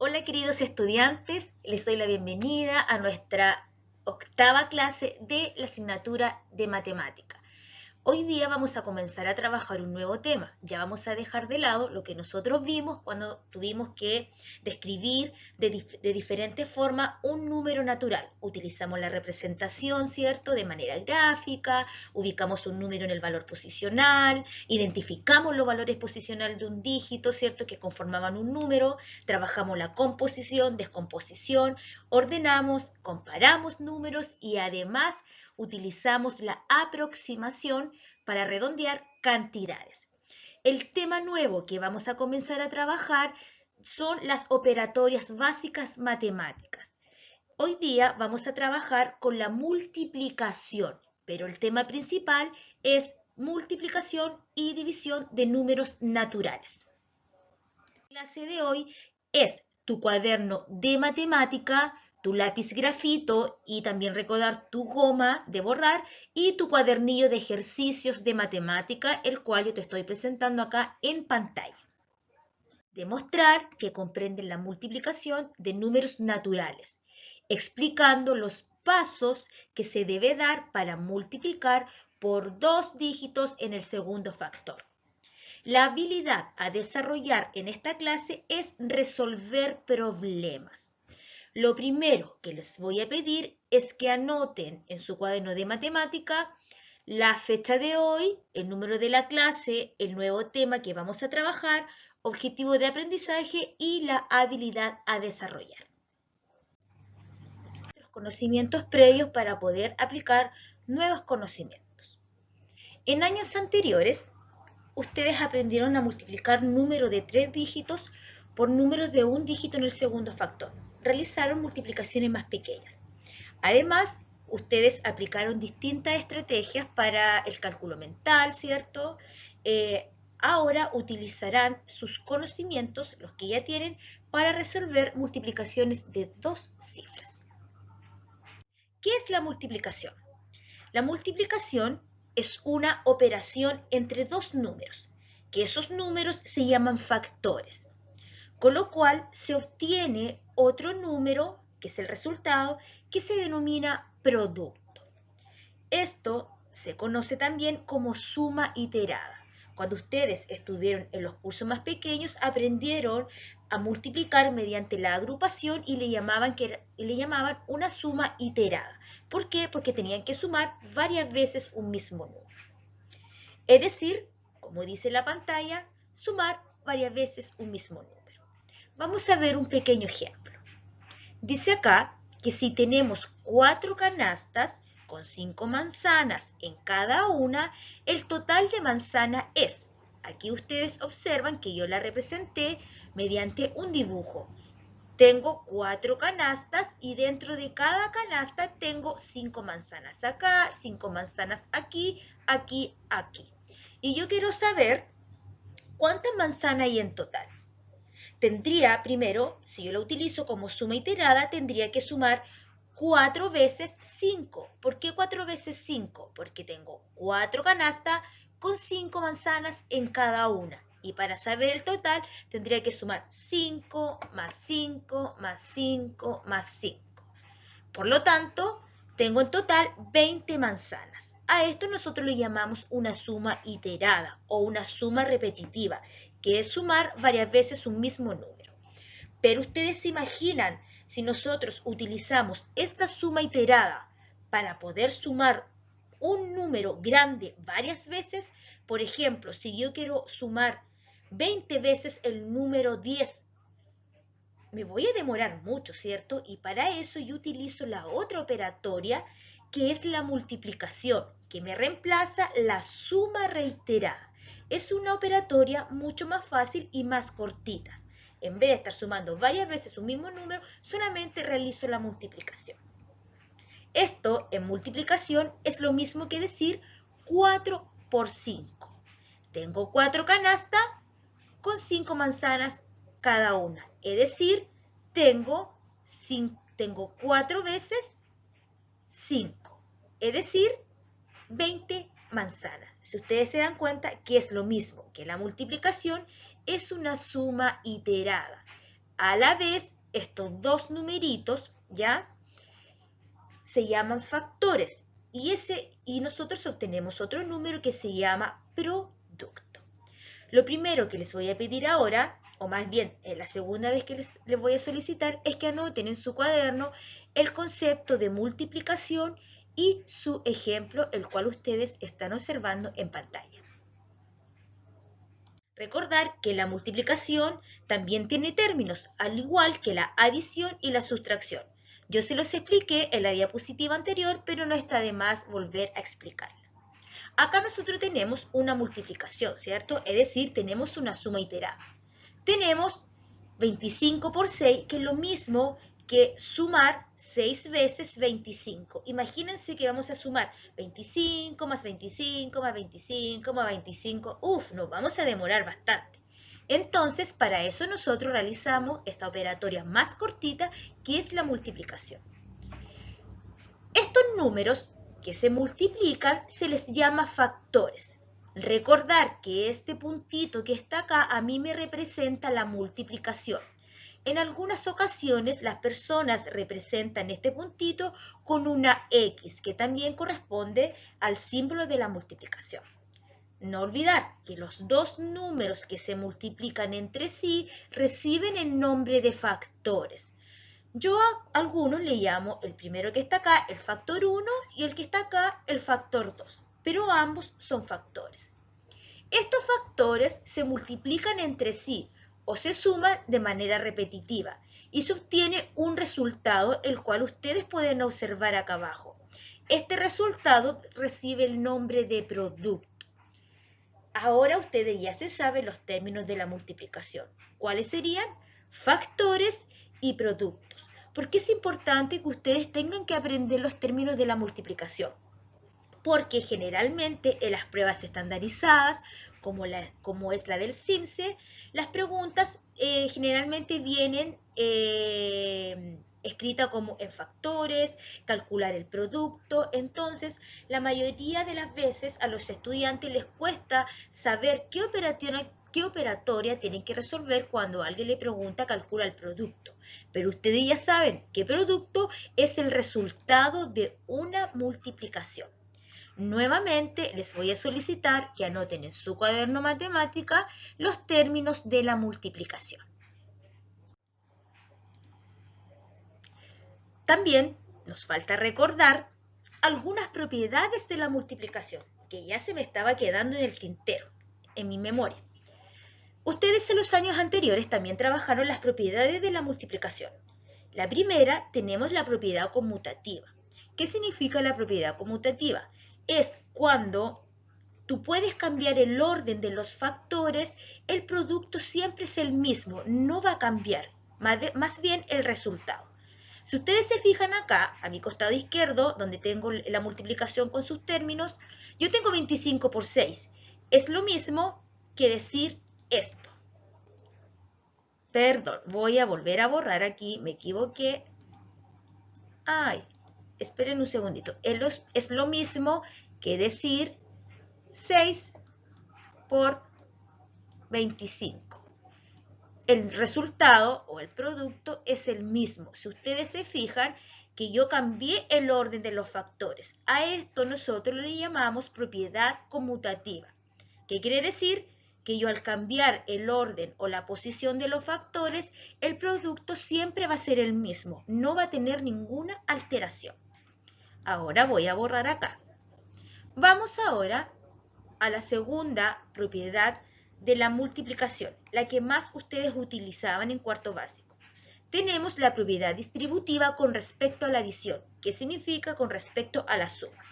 Hola queridos estudiantes, les doy la bienvenida a nuestra octava clase de la asignatura de matemática. Hoy día vamos a comenzar a trabajar un nuevo tema. Ya vamos a dejar de lado lo que nosotros vimos cuando tuvimos que describir de diferente forma un número natural. Utilizamos la representación, ¿cierto?, de manera gráfica, ubicamos un número en el valor posicional, identificamos los valores posicionales de un dígito, ¿cierto?, que conformaban un número, trabajamos la composición, descomposición, ordenamos, comparamos números y además utilizamos la aproximación para redondear cantidades. El tema nuevo que vamos a comenzar a trabajar son las operatorias básicas matemáticas. Hoy día vamos a trabajar con la multiplicación, pero el tema principal es multiplicación y división de números naturales. La clase de hoy es tu cuaderno de matemática, tu lápiz grafito y también recordar tu goma de borrar y tu cuadernillo de ejercicios de matemática, el cual yo te estoy presentando acá en pantalla. Demostrar que comprenden la multiplicación de números naturales, explicando los pasos que se debe dar para multiplicar por 2 dígitos en el segundo factor. La habilidad a desarrollar en esta clase es resolver problemas. Lo primero que les voy a pedir es que anoten en su cuaderno de matemática la fecha de hoy, el número de la clase, el nuevo tema que vamos a trabajar, objetivo de aprendizaje y la habilidad a desarrollar. Los conocimientos previos para poder aplicar nuevos conocimientos. En años anteriores, ustedes aprendieron a multiplicar números de 3 dígitos por números de un dígito en el segundo factor. Realizaron multiplicaciones más pequeñas. Además, ustedes aplicaron distintas estrategias para el cálculo mental, ¿cierto? Ahora utilizarán sus conocimientos, los que ya tienen, para resolver multiplicaciones de 2 cifras. ¿Qué es la multiplicación? La multiplicación es una operación entre dos números, que esos números se llaman factores, con lo cual se obtiene otro número, que es el resultado, que se denomina producto. Esto se conoce también como suma iterada. Cuando ustedes estuvieron en los cursos más pequeños, aprendieron a multiplicar mediante la agrupación y le llamaban una suma iterada. ¿Por qué? Porque tenían que sumar varias veces un mismo número. Es decir, como dice la pantalla, sumar varias veces un mismo número. Vamos a ver un pequeño ejemplo. Dice acá que si tenemos 4 canastas con 5 manzanas en cada una, el total de manzana es. Aquí ustedes observan que yo la representé mediante un dibujo. Tengo 4 canastas y dentro de cada canasta tengo 5 manzanas acá, 5 manzanas aquí, aquí, aquí. Y yo quiero saber cuántas manzanas hay en total. Tendría primero, si yo la utilizo como suma iterada, tendría que sumar 4 veces 5. ¿Por qué 4 veces 5? Porque tengo 4 canastas con 5 manzanas en cada una. Y para saber el total, tendría que sumar 5 más 5 más 5 más 5. Por lo tanto, tengo en total 20 manzanas. A esto nosotros le llamamos una suma iterada o una suma repetitiva, que es sumar varias veces un mismo número. Pero ustedes se imaginan, si nosotros utilizamos esta suma iterada para poder sumar un número grande varias veces, por ejemplo, si yo quiero sumar 20 veces el número 10, me voy a demorar mucho, ¿cierto? Y para eso yo utilizo la otra operatoria, que es la multiplicación, que me reemplaza la suma reiterada. Es una operatoria mucho más fácil y más cortita. En vez de estar sumando varias veces un mismo número, solamente realizo la multiplicación. Esto en multiplicación es lo mismo que decir 4 por 5. Tengo 4 canastas con 5 manzanas cada una. Es decir, tengo 4 veces 5. Es decir, 20 manzanas. Si ustedes se dan cuenta que es lo mismo que la multiplicación, es una suma iterada. A la vez, estos dos numeritos, ¿ya? Se llaman factores y nosotros obtenemos otro número que se llama producto. Lo primero que les voy a pedir ahora, o más bien la segunda vez que les voy a solicitar, es que anoten en su cuaderno el concepto de multiplicación y su ejemplo, el cual ustedes están observando en pantalla. Recordar que la multiplicación también tiene términos, al igual que la adición y la sustracción. Yo se los expliqué en la diapositiva anterior, pero no está de más volver a explicarla. Acá nosotros tenemos una multiplicación, ¿cierto? Es decir, tenemos una suma iterada. Tenemos 25 por 6, que es lo mismo que sumar 6 veces 25. Imagínense que vamos a sumar 25 más 25 más 25 más 25. Uf, nos vamos a demorar bastante. Entonces, para eso nosotros realizamos esta operatoria más cortita, que es la multiplicación. Estos números que se multiplican se les llama factores. Recordar que este puntito que está acá a mí me representa la multiplicación. En algunas ocasiones las personas representan este puntito con una X, que también corresponde al símbolo de la multiplicación. No olvidar que los dos números que se multiplican entre sí reciben el nombre de factores. Yo a algunos le llamo el primero que está acá el factor 1 y el que está acá el factor 2, pero ambos son factores. Estos factores se multiplican entre sí o se suman de manera repetitiva y se obtiene un resultado el cual ustedes pueden observar acá abajo. Este resultado recibe el nombre de producto. Ahora ustedes ya se saben los términos de la multiplicación. ¿Cuáles serían? Factores y productos. ¿Por qué es importante que ustedes tengan que aprender los términos de la multiplicación? Porque generalmente en las pruebas estandarizadas, como es la del CIMSE, las preguntas generalmente vienen escritas como en factores, calcular el producto. Entonces, la mayoría de las veces a los estudiantes les cuesta saber qué operatoria tienen que resolver cuando alguien le pregunta calcula el producto. Pero ustedes ya saben que producto es el resultado de una multiplicación. Nuevamente les voy a solicitar que anoten en su cuaderno matemática los términos de la multiplicación. También nos falta recordar algunas propiedades de la multiplicación, que ya se me estaba quedando en el tintero, en mi memoria. Ustedes en los años anteriores también trabajaron las propiedades de la multiplicación. La primera, tenemos la propiedad conmutativa. ¿Qué significa la propiedad conmutativa? Es cuando tú puedes cambiar el orden de los factores, el producto siempre es el mismo, no va a cambiar, más bien el resultado. Si ustedes se fijan acá, a mi costado izquierdo, donde tengo la multiplicación con sus términos, yo tengo 25 por 6. Es lo mismo que decir esto. Perdón, voy a volver a borrar aquí, me equivoqué. Ay, esperen un segundito. Es lo mismo que decir 6 por 25. El resultado o el producto es el mismo. Si ustedes se fijan que yo cambié el orden de los factores. A esto nosotros le llamamos propiedad conmutativa. ¿Qué quiere decir? Que yo al cambiar el orden o la posición de los factores, el producto siempre va a ser el mismo. No va a tener ninguna alteración. Ahora voy a borrar acá. Vamos ahora a la segunda propiedad de la multiplicación, la que más ustedes utilizaban en cuarto básico. Tenemos la propiedad distributiva con respecto a la adición, que significa con respecto a la suma.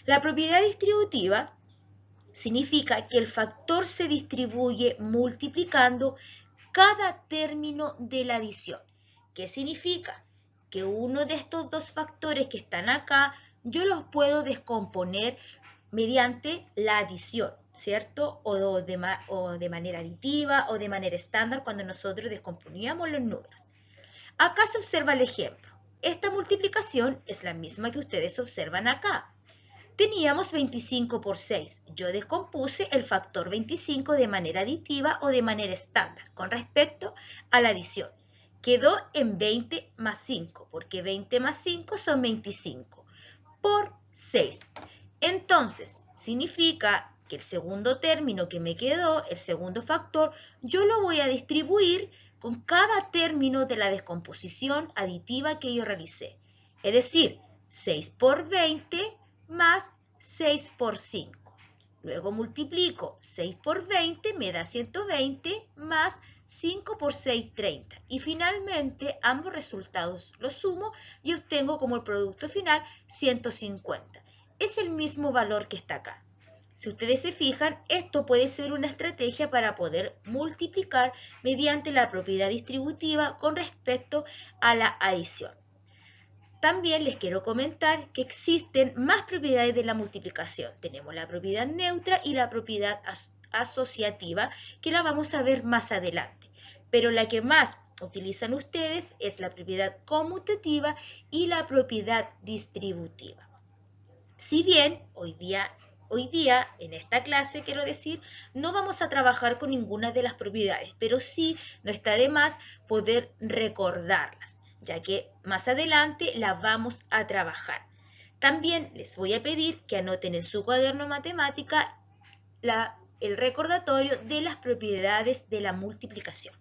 La propiedad distributiva significa que el factor se distribuye multiplicando cada término de la adición. ¿Qué significa? Que uno de estos dos factores que están acá, yo los puedo descomponer mediante la adición, ¿cierto? O de manera aditiva o de manera estándar cuando nosotros descomponíamos los números. Acá se observa el ejemplo. Esta multiplicación es la misma que ustedes observan acá. Teníamos 25 por 6. Yo descompuse el factor 25 de manera aditiva o de manera estándar con respecto a la adición. quedó en 20 más 5, porque 20 más 5 son 25, por 6. Entonces, significa que el segundo término que me quedó, el segundo factor, yo lo voy a distribuir con cada término de la descomposición aditiva que yo realicé. Es decir, 6 por 20 más 6 por 5. Luego multiplico 6 por 20, me da 120, más 5 por 6, 30. Y finalmente ambos resultados los sumo y obtengo como el producto final 150. Es el mismo valor que está acá. Si ustedes se fijan, esto puede ser una estrategia para poder multiplicar mediante la propiedad distributiva con respecto a la adición. También les quiero comentar que existen más propiedades de la multiplicación. Tenemos la propiedad neutra y la propiedad asociativa, que la vamos a ver más adelante. Pero la que más utilizan ustedes es la propiedad conmutativa y la propiedad distributiva. Si bien hoy día, en esta clase, quiero decir, no vamos a trabajar con ninguna de las propiedades, pero sí no está de más poder recordarlas, ya que más adelante las vamos a trabajar. También les voy a pedir que anoten en su cuaderno matemática el recordatorio de las propiedades de la multiplicación.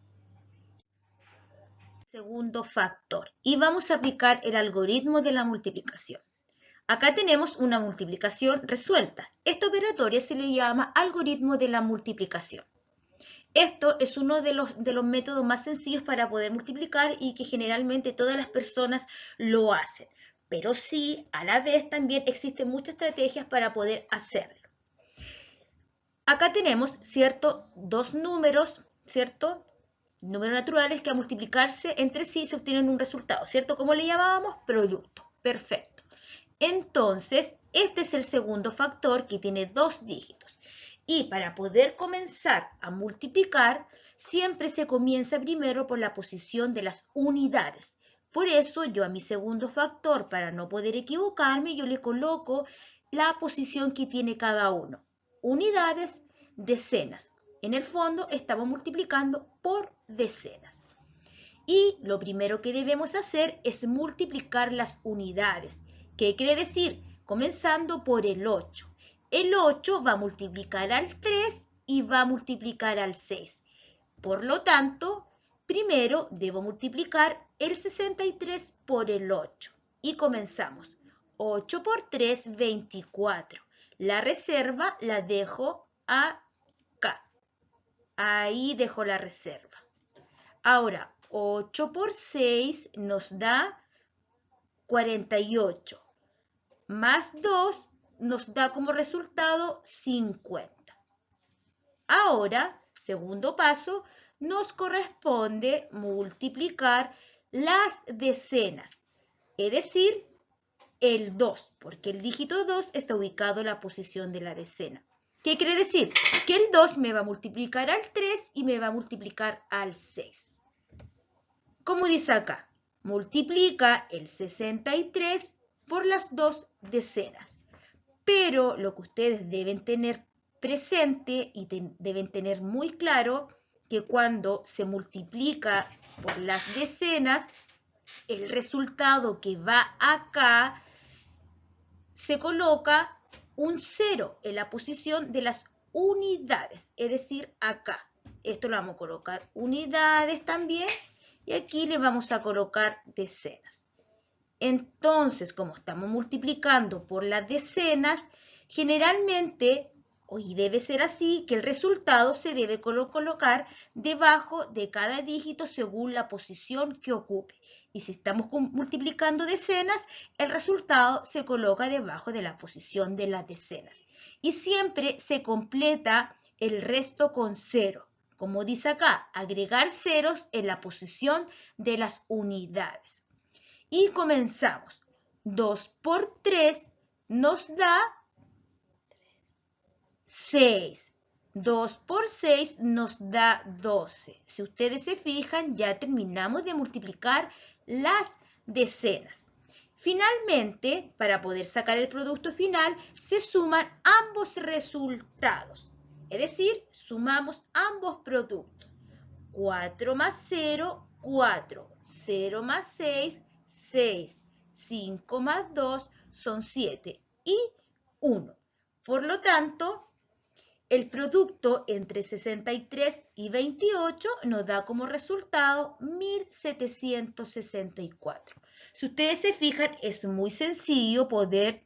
Segundo factor, y vamos a aplicar el algoritmo de la multiplicación. Acá tenemos una multiplicación resuelta. Esta operatoria se le llama algoritmo de la multiplicación. Esto es uno de los métodos más sencillos para poder multiplicar y que generalmente todas las personas lo hacen. Pero sí, a la vez también existen muchas estrategias para poder hacerlo. Acá tenemos, ¿cierto?, dos números, ¿cierto?, números naturales que al multiplicarse entre sí se obtienen un resultado, ¿cierto? ¿Cómo le llamábamos? Producto. Perfecto. Entonces, este es el segundo factor que tiene dos dígitos. Y para poder comenzar a multiplicar, siempre se comienza primero por la posición de las unidades. Por eso yo a mi segundo factor, para no poder equivocarme, yo le coloco la posición que tiene cada uno. Unidades, decenas. En el fondo estamos multiplicando por decenas. Y lo primero que debemos hacer es multiplicar las unidades. ¿Qué quiere decir? Comenzando por el 8. El 8 va a multiplicar al 3 y va a multiplicar al 6. Por lo tanto, primero debo multiplicar el 63 por el 8. Y comenzamos. 8 por 3, 24. La reserva la dejo acá. Ahí dejo la reserva. Ahora, 8 por 6 nos da 48. Más 2 nos da como resultado 50. Ahora, segundo paso, nos corresponde multiplicar las decenas, es decir, el 2, porque el dígito 2 está ubicado en la posición de la decena. ¿Qué quiere decir? Que el 2 me va a multiplicar al 3 y me va a multiplicar al 6. Como dice acá, multiplica el 63 por las dos decenas. Pero lo que ustedes deben tener presente y deben tener muy claro que cuando se multiplica por las decenas, el resultado que va acá se coloca un 0 en la posición de las unidades, es decir, acá. Esto lo vamos a colocar unidades también y aquí le vamos a colocar decenas. Entonces, como estamos multiplicando por las decenas, generalmente, y debe ser así, que el resultado se debe colocar debajo de cada dígito según la posición que ocupe. Y si estamos multiplicando decenas, el resultado se coloca debajo de la posición de las decenas. Y siempre se completa el resto con 0. Como dice acá, agregar ceros en la posición de las unidades. Y comenzamos. 2 por 3 nos da 6. 2 por 6 nos da 12. Si ustedes se fijan, ya terminamos de multiplicar las decenas. Finalmente, para poder sacar el producto final, se suman ambos resultados. Es decir, sumamos ambos productos. 4 más 0, 4. 0 más 6, 6. 5 más 2 son 7. Y 1. Por lo tanto, el producto entre 63 y 28 nos da como resultado 1764. Si ustedes se fijan, es muy sencillo poder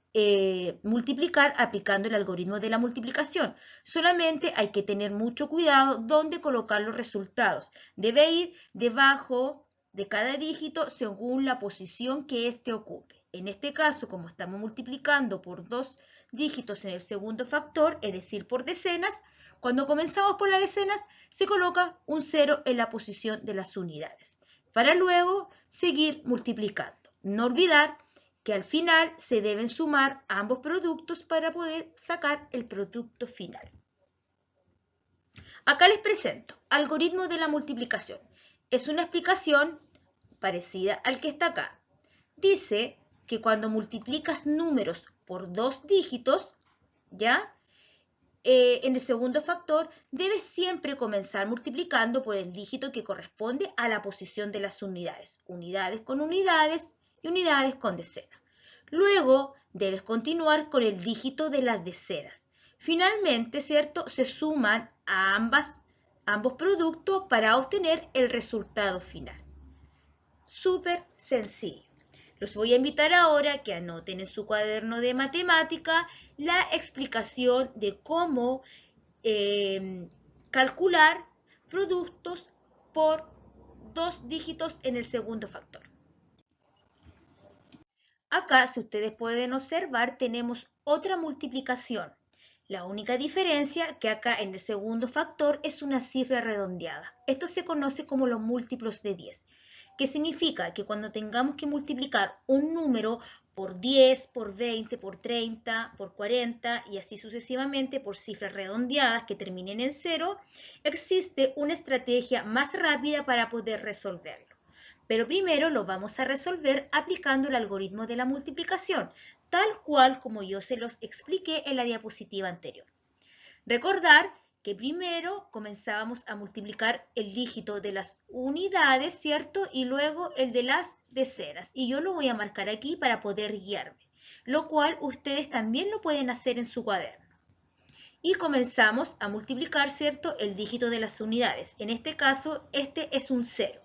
multiplicar aplicando el algoritmo de la multiplicación. Solamente hay que tener mucho cuidado dónde colocar los resultados. Debe ir debajo de cada dígito según la posición que éste ocupe. En este caso, como estamos multiplicando por dos dígitos en el segundo factor, es decir, por decenas, cuando comenzamos por las decenas, se coloca un 0 en la posición de las unidades, para luego seguir multiplicando. No olvidar que al final se deben sumar ambos productos para poder sacar el producto final. Acá les presento algoritmo de la multiplicación. Es una explicación parecida al que está acá. Dice que cuando multiplicas números por dos dígitos, ¿ya? En el segundo factor, debes siempre comenzar multiplicando por el dígito que corresponde a la posición de las unidades. Unidades con unidades y unidades con decenas. Luego, debes continuar con el dígito de las decenas. Finalmente, ¿cierto? Se suman a ambos productos para obtener el resultado final. Súper sencillo. Los voy a invitar ahora a que anoten en su cuaderno de matemática la explicación de cómo calcular productos por dos dígitos en el segundo factor. Acá, si ustedes pueden observar, tenemos otra multiplicación. La única diferencia que acá en el segundo factor es una cifra redondeada. Esto se conoce como los múltiplos de 10. ¿Qué significa? Que cuando tengamos que multiplicar un número por 10, por 20, por 30, por 40 y así sucesivamente por cifras redondeadas que terminen en 0, existe una estrategia más rápida para poder resolverlo. Pero primero lo vamos a resolver aplicando el algoritmo de la multiplicación, tal cual como yo se los expliqué en la diapositiva anterior. Recordar que primero comenzábamos a multiplicar el dígito de las unidades, ¿cierto? Y luego el de las decenas. Y yo lo voy a marcar aquí para poder guiarme, lo cual ustedes también lo pueden hacer en su cuaderno. Y comenzamos a multiplicar, ¿cierto? El dígito de las unidades. En este caso, este es un 0.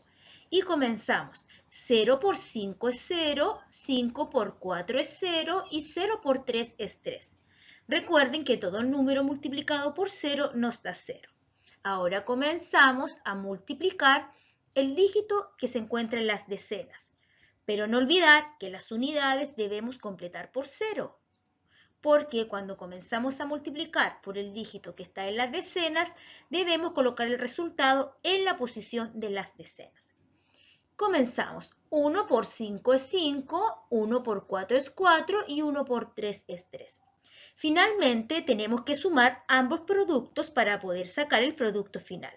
Y comenzamos. 0 por 5 es 0, 5 por 4 es 0 y 0 por 3 es 3. Recuerden que todo número multiplicado por 0 nos da 0. Ahora comenzamos a multiplicar el dígito que se encuentra en las decenas. Pero no olvidar que las unidades debemos completar por 0. Porque cuando comenzamos a multiplicar por el dígito que está en las decenas, debemos colocar el resultado en la posición de las decenas. Comenzamos. 1 por 5 es 5, 1 por 4 es 4 y 1 por 3 es 3. Finalmente, tenemos que sumar ambos productos para poder sacar el producto final.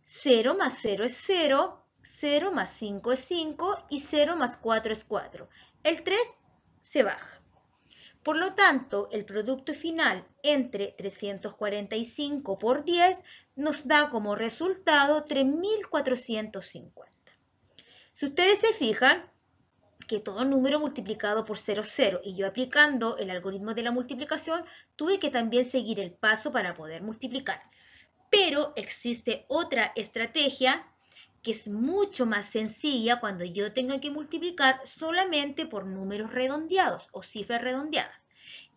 0 más 0 es 0, 0 más 5 es 5 y 0 más 4 es 4. El 3 se baja. Por lo tanto, el producto final entre 345 por 10 nos da como resultado 3450. Si ustedes se fijan, que todo número multiplicado por 0 es 0 y yo aplicando el algoritmo de la multiplicación tuve que también seguir el paso para poder multiplicar. Pero existe otra estrategia que es mucho más sencilla cuando yo tenga que multiplicar solamente por números redondeados o cifras redondeadas.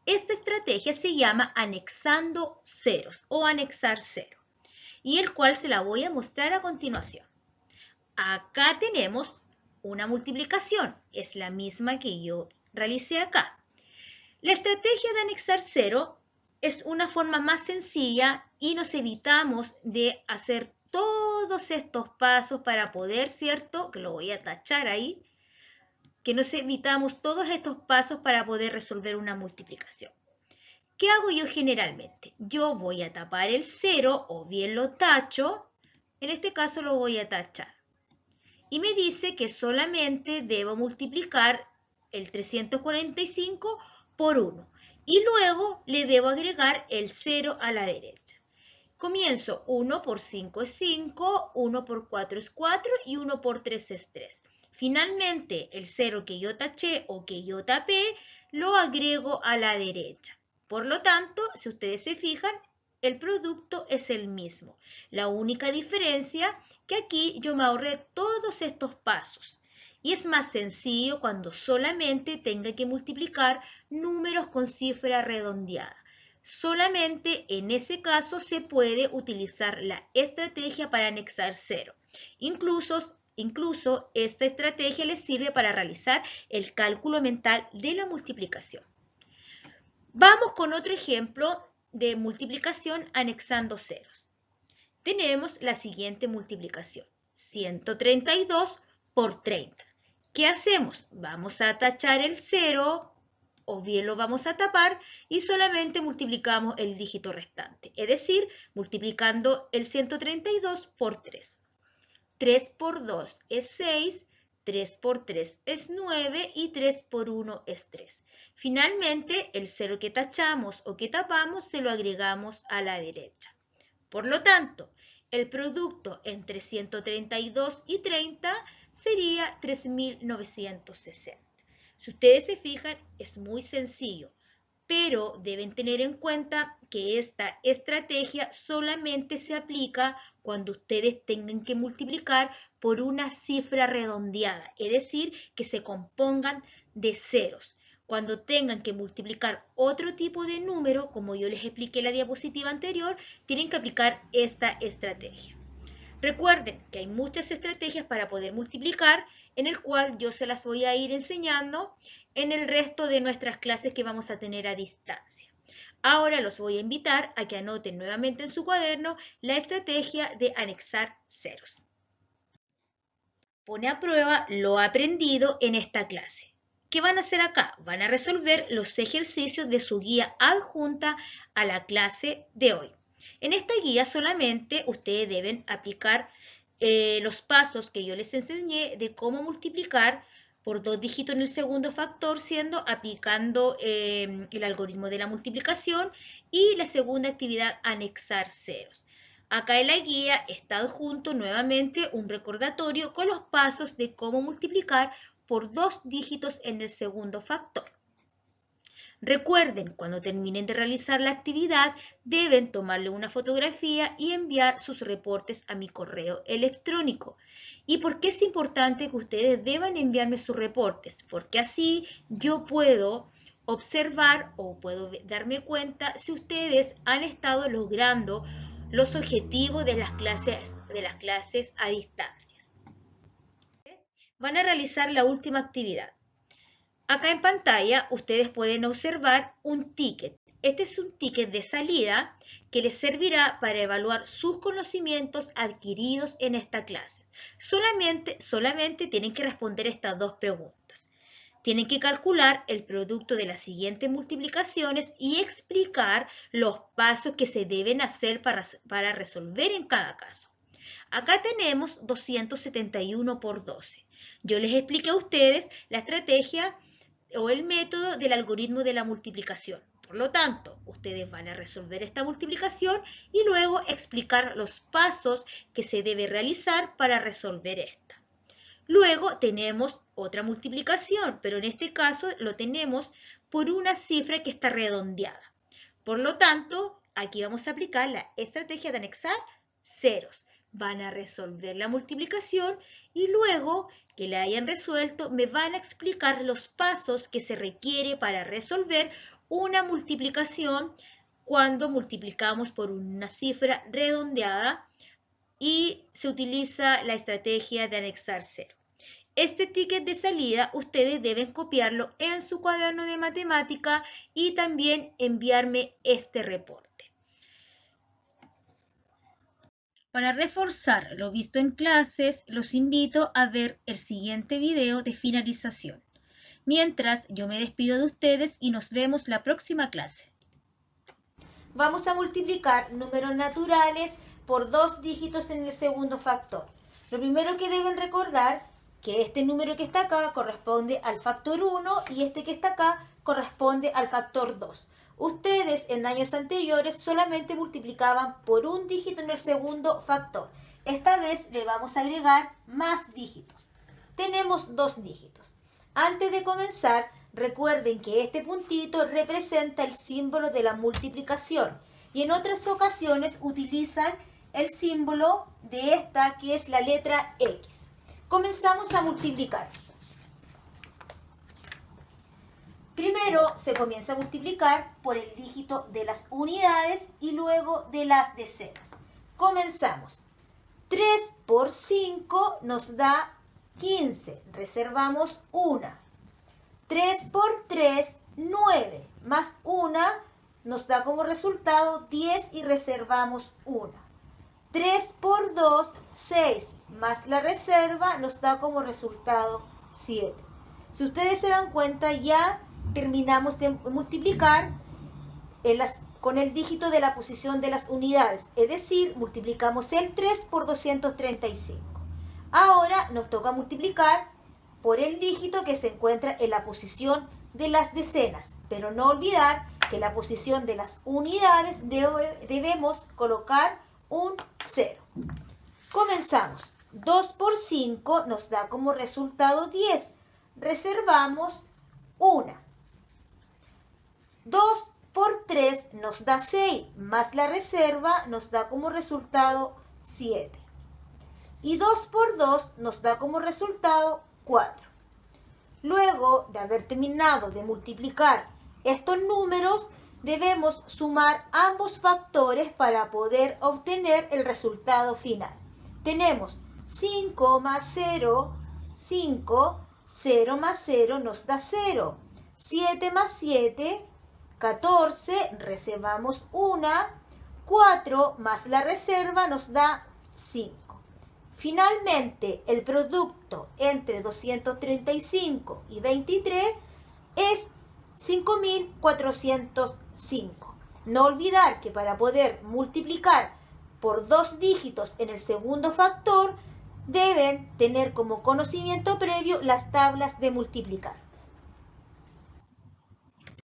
Esta estrategia se llama anexando ceros o anexar cero y el cual se la voy a mostrar a continuación. Acá tenemos una multiplicación, es la misma que yo realicé acá. La estrategia de anexar 0 es una forma más sencilla y nos evitamos de hacer todos estos pasos para poder, ¿cierto? Que lo voy a tachar ahí, que nos evitamos todos estos pasos para poder resolver una multiplicación. ¿Qué hago yo generalmente? Yo voy a tapar el 0 o bien lo tacho, en este caso lo voy a tachar. Y me dice que solamente debo multiplicar el 345 por 1. Y luego le debo agregar el 0 a la derecha. Comienzo, 1 por 5 es 5, 1 por 4 es 4 y 1 por 3 es 3. Finalmente, el 0 que yo taché o que yo tapé, lo agrego a la derecha. Por lo tanto, si ustedes se fijan, el producto es el mismo. La única diferencia que aquí yo me ahorré todos estos pasos. Y es más sencillo cuando solamente tenga que multiplicar números con cifra redondeada. Solamente en ese caso se puede utilizar la estrategia para anexar 0. Incluso esta estrategia les sirve para realizar el cálculo mental de la multiplicación. Vamos con otro ejemplo de multiplicación anexando ceros. Tenemos la siguiente multiplicación, 132 por 30. ¿Qué hacemos? Vamos a tachar el 0 o bien lo vamos a tapar y solamente multiplicamos el dígito restante, es decir, multiplicando el 132 por 3. 3 por 2 es 6, 3 por 3 es 9 y 3 por 1 es 3. Finalmente, el 0 que tachamos o que tapamos se lo agregamos a la derecha. Por lo tanto, el producto entre 132 y 30 sería 3.960. Si ustedes se fijan, es muy sencillo, pero deben tener en cuenta que esta estrategia solamente se aplica cuando ustedes tengan que multiplicar por una cifra redondeada, es decir, que se compongan de ceros. Cuando tengan que multiplicar otro tipo de número, como yo les expliqué en la diapositiva anterior, tienen que aplicar esta estrategia. Recuerden que hay muchas estrategias para poder multiplicar, en el cual yo se las voy a ir enseñando en el resto de nuestras clases que vamos a tener a distancia. Ahora los voy a invitar a que anoten nuevamente en su cuaderno la estrategia de anexar ceros. Pone a prueba lo aprendido en esta clase. ¿Qué van a hacer acá? Van a resolver los ejercicios de su guía adjunta a la clase de hoy. En esta guía solamente ustedes deben aplicar los pasos que yo les enseñé de cómo multiplicar por 2 dígitos en el segundo factor, aplicando el algoritmo de la multiplicación y la segunda actividad, anexar ceros. Acá en la guía está adjunto nuevamente un recordatorio con los pasos de cómo multiplicar por 2 dígitos en el segundo factor. Recuerden, cuando terminen de realizar la actividad, deben tomarle una fotografía y enviar sus reportes a mi correo electrónico. ¿Y por qué es importante que ustedes deban enviarme sus reportes? Porque así yo puedo observar o puedo darme cuenta si ustedes han estado logrando los objetivos de las clases a distancia. Van a realizar la última actividad. Acá en pantalla ustedes pueden observar un ticket. Este es un ticket de salida que les servirá para evaluar sus conocimientos adquiridos en esta clase. Solamente tienen que responder estas dos preguntas. Tienen que calcular el producto de las siguientes multiplicaciones y explicar los pasos que se deben hacer para resolver en cada caso. Acá tenemos 271 por 12. Yo les expliqué a ustedes la estrategia o el método del algoritmo de la multiplicación. Por lo tanto, ustedes van a resolver esta multiplicación y luego explicar los pasos que se debe realizar para resolver esta. Luego tenemos otra multiplicación, pero en este caso lo tenemos por una cifra que está redondeada. Por lo tanto, aquí vamos a aplicar la estrategia de anexar ceros. Van a resolver la multiplicación y luego que la hayan resuelto me van a explicar los pasos que se requiere para resolver una multiplicación cuando multiplicamos por una cifra redondeada y se utiliza la estrategia de anexar cero. Este ticket de salida ustedes deben copiarlo en su cuaderno de matemática y también enviarme este reporte. Para reforzar lo visto en clases, los invito a ver el siguiente video de finalización. Mientras, yo me despido de ustedes y nos vemos la próxima clase. Vamos a multiplicar números naturales por 2 dígitos en el segundo factor. Lo primero que deben recordar que este número que está acá corresponde al factor 1 y este que está acá corresponde al factor 2. Ustedes en años anteriores solamente multiplicaban por un dígito en el segundo factor. Esta vez le vamos a agregar más dígitos. Tenemos 2 dígitos. Antes de comenzar, recuerden que este puntito representa el símbolo de la multiplicación y en otras ocasiones utilizan el símbolo de esta que es la letra X. Comenzamos a multiplicar. Primero se comienza a multiplicar por el dígito de las unidades y luego de las decenas. Comenzamos. 3 por 5 nos da 15. Reservamos 1. 3 por 3, 9. Más 1 nos da como resultado 10 y reservamos 1. 3 por 2, 6. Más la reserva nos da como resultado 7. Si ustedes se dan cuenta, ya terminamos de multiplicar con el dígito de la posición de las unidades, es decir, multiplicamos el 3 por 235. Ahora nos toca multiplicar por el dígito que se encuentra en la posición de las decenas, pero no olvidar que en la posición de las unidades debemos colocar un 0. Comenzamos. 2 por 5 nos da como resultado 10. Reservamos 1. 2 por 3 nos da 6, más la reserva nos da como resultado 7. Y 2 por 2 nos da como resultado 4. Luego de haber terminado de multiplicar estos números, debemos sumar ambos factores para poder obtener el resultado final. Tenemos 5 más 0, 5, 0 más 0 nos da 0. 7 más 7, 14, reservamos 1, 4 más la reserva nos da 5. Finalmente, el producto entre 235 y 23 es 5405. No olvidar que para poder multiplicar por 2 dígitos en el segundo factor, deben tener como conocimiento previo las tablas de multiplicar.